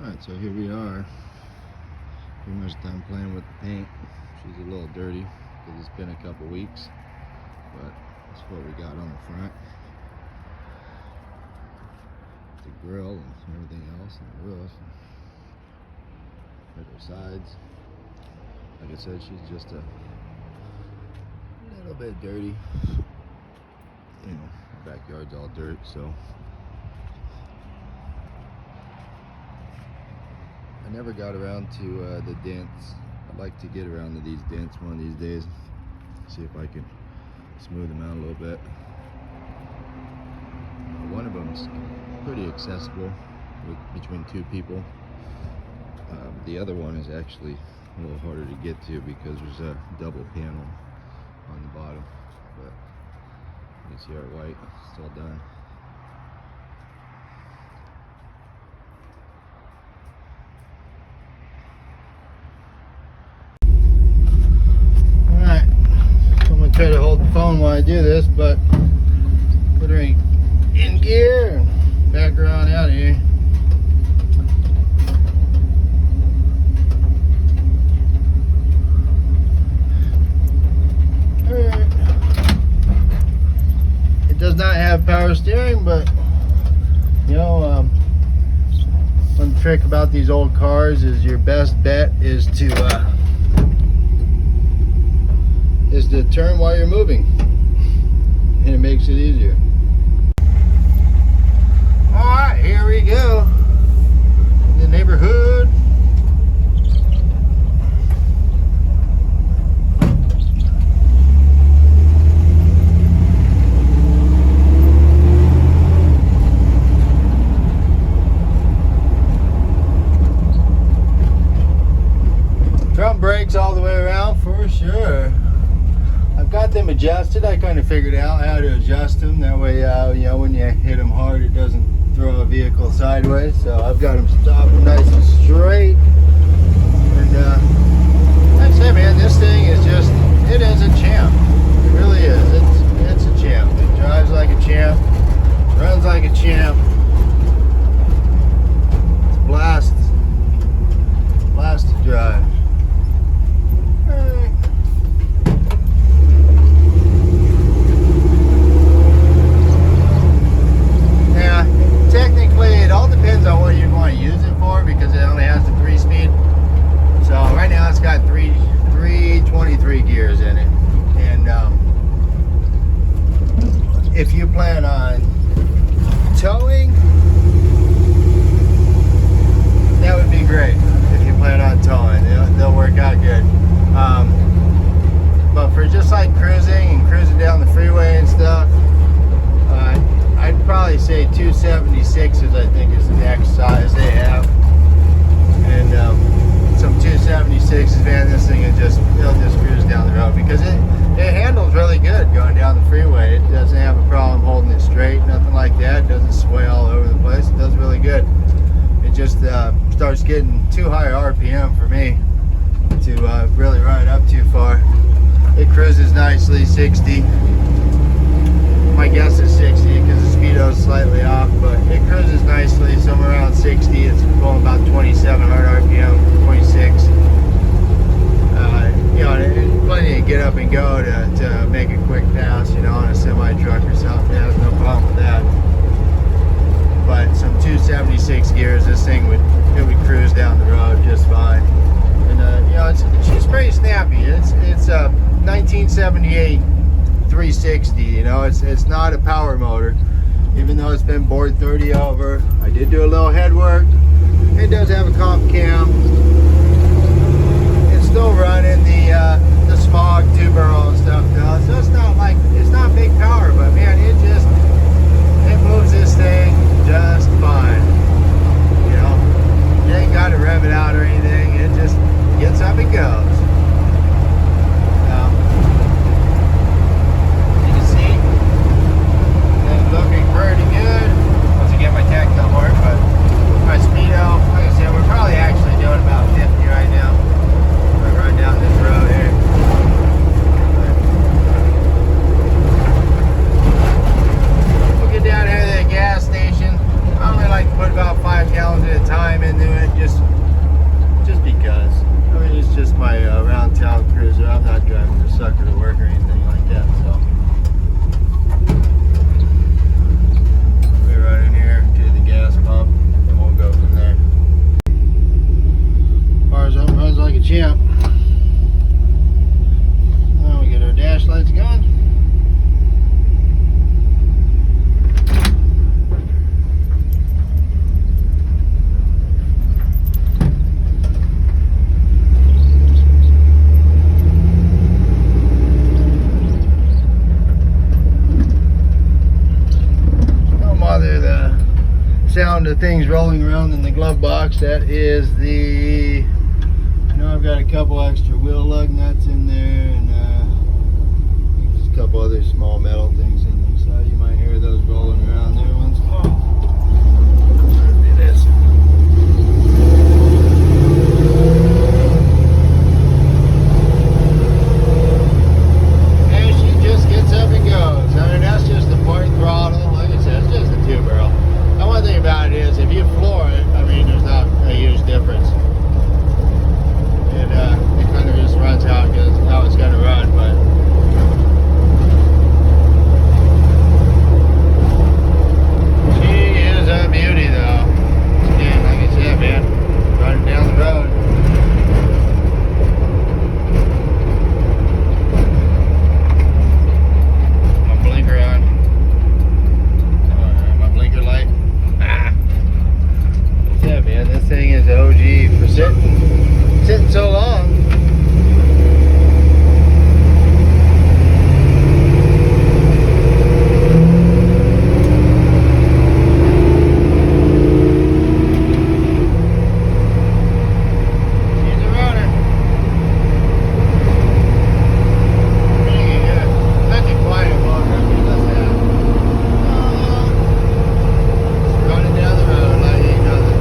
Alright, so here we are. Pretty much done playing with the paint. She's a little dirty because it's been a couple weeks, but that's what we got on the front. The grill and everything else, and the roof, and her sides. Like I said, she's just a little bit dirty. You know, the backyard's all dirt, so I never got around to the dents. I'd like to get around to these dents one of these days. See if I can smooth them out a little bit. One of them's pretty accessible between two people. The other one is actually a little harder to get to because there's a double panel on the bottom. But you can see our white, it's all done. Alright, so I'm going to try to hold the phone while I do this, but put her in gear and back her on out of here. It does not have power steering, but you know, one trick about these old cars is your best bet is to turn while you're moving, and it makes it easier. All right, here we go in the neighborhood. Front brakes all the way around for sure. I've got them adjusted. I kind of figured out how to adjust them. That way, you know, when you hit them hard, it doesn't throw a vehicle sideways. So I've got them stopped nice and straight. And like I said, man, this thing is just, it is a champ. It really is. It's a champ. It drives like a champ. Runs like a champ. It's a blast. Blast to drive. Technically, it all depends on what you want to use it for because it only has the 3-speed. So right now it's got 323 gears in it. And if you plan on towing, that would be great. If you plan on towing, they'll work out good. But for just like cruising and cruising down the freeway and stuff, I'd probably say 276s, I think, is the next size they have. And some 276s, man, this thing it'll just cruise down the road because it handles really good going down the freeway. It doesn't have a problem holding it straight, nothing like that. It doesn't sway all over the place. It does really good. It just starts getting too high RPM for me to really run it up too far. It cruises nicely, 60. My guess is 60 because the speedo is slightly off, but it cruises nicely, somewhere around 60. It's going about 2700 RPM, 26. You know, plenty to get up and go to make a quick pass, you know, on a semi truck or something. There's no problem with that. But some 276 gears, this thing would cruise down the road just fine. And you know, she's pretty snappy. It's 1978. 360, you know, it's not a power motor, even though it's been bored 30 over. I did do a little head work. It does have a comp cam. It's still running the smog two-barrel and stuff though, so it's not big power, but man, it moves this thing just fine. You know, you ain't got to rev it out or anything. It just gets up and goes. Looking pretty good once I get my tactile work, but my speedo, like I said, we're probably actually doing about 50 right now. We're running down this road here. sound of things rolling around in the glove box. That is the, you know, I've got a couple extra wheel lug nuts in there, and just a couple other small metal things in there. So you might hear those rolling around there once in a while. It is. And she just gets up and goes. I mean, that's just the point throttle. Like I said, it's just a 2-barrel. The one thing about it is, if you floor it, I mean, there's not a huge difference. It kind of just runs how it's going to run, but she is a beauty, though. Again, like I said, man, running down the road. My blinker on. My blinker light. Yeah, man, this thing is OG for sitting so long. She's a runner. Such a quiet motor. Listen to that. Running down the road like he does it.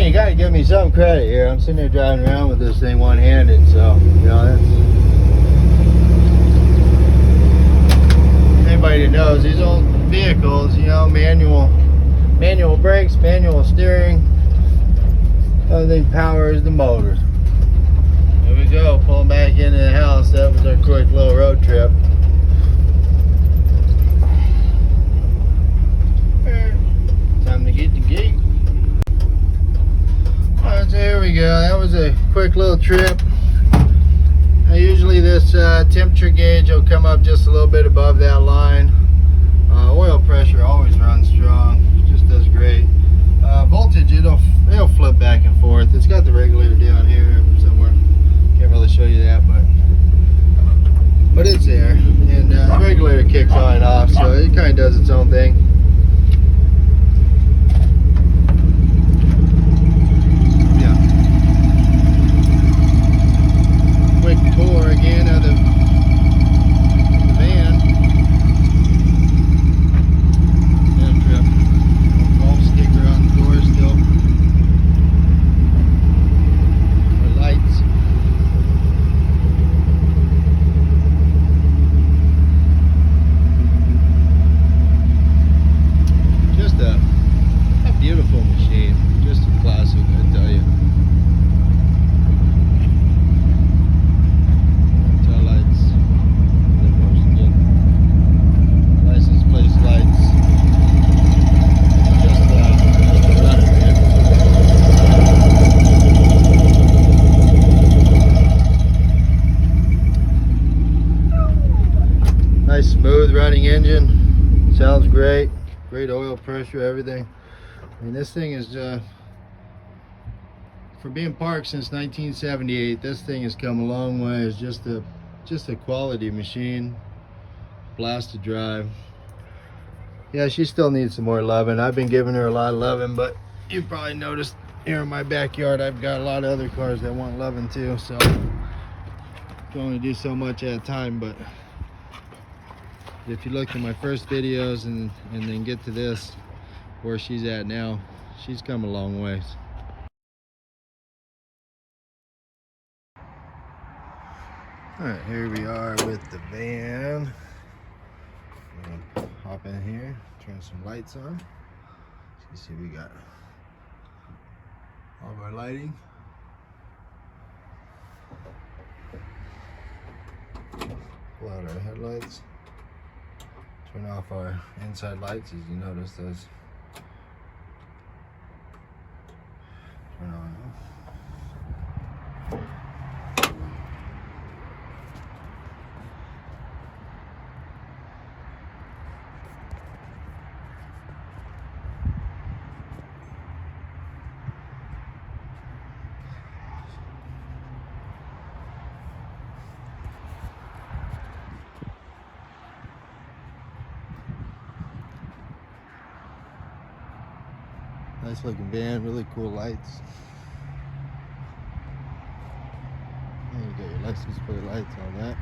You gotta give me some credit here. I'm sitting there driving around with this thing one-handed, so you know, that's, anybody that knows these old vehicles, you know, manual brakes, manual steering. Only thing power is the motors. There we go, pulling back into the house. That was our quick little road trip. Time to get the gate. Alright, so here we go. That was a quick little trip. Now, usually this temperature gauge will come up just a little bit above that line. Oil pressure always runs strong. It just does great. Voltage, it'll flip back and forth. It's got the regulator down here somewhere. Can't really show you that, but it's there. And the regulator kicks on and off, so it kind of does its own thing. Tour again of the van. That trip. Golf sticker on the door still. The lights. Just a beautiful machine. Just a classic, I tell you. Nice smooth running engine, sounds great, great oil pressure, everything. I mean, this thing is for being parked since 1978, this thing has come a long way. It's just a quality machine, blast to drive. Yeah, she still needs some more loving. I've been giving her a lot of loving, but you probably noticed here in my backyard I've got a lot of other cars that want loving too, so can only do so much at a time. But if you look at my first videos and then get to this, where she's at now, she's come a long ways. Alright, here we are with the van. I'm gonna hop in here, turn some lights on. Let's see what we got. all of our lighting. Pull out our headlights. Turn off our inside lights, as you notice those turn on. Nice looking van, really cool lights. And you got your license plate lights on that.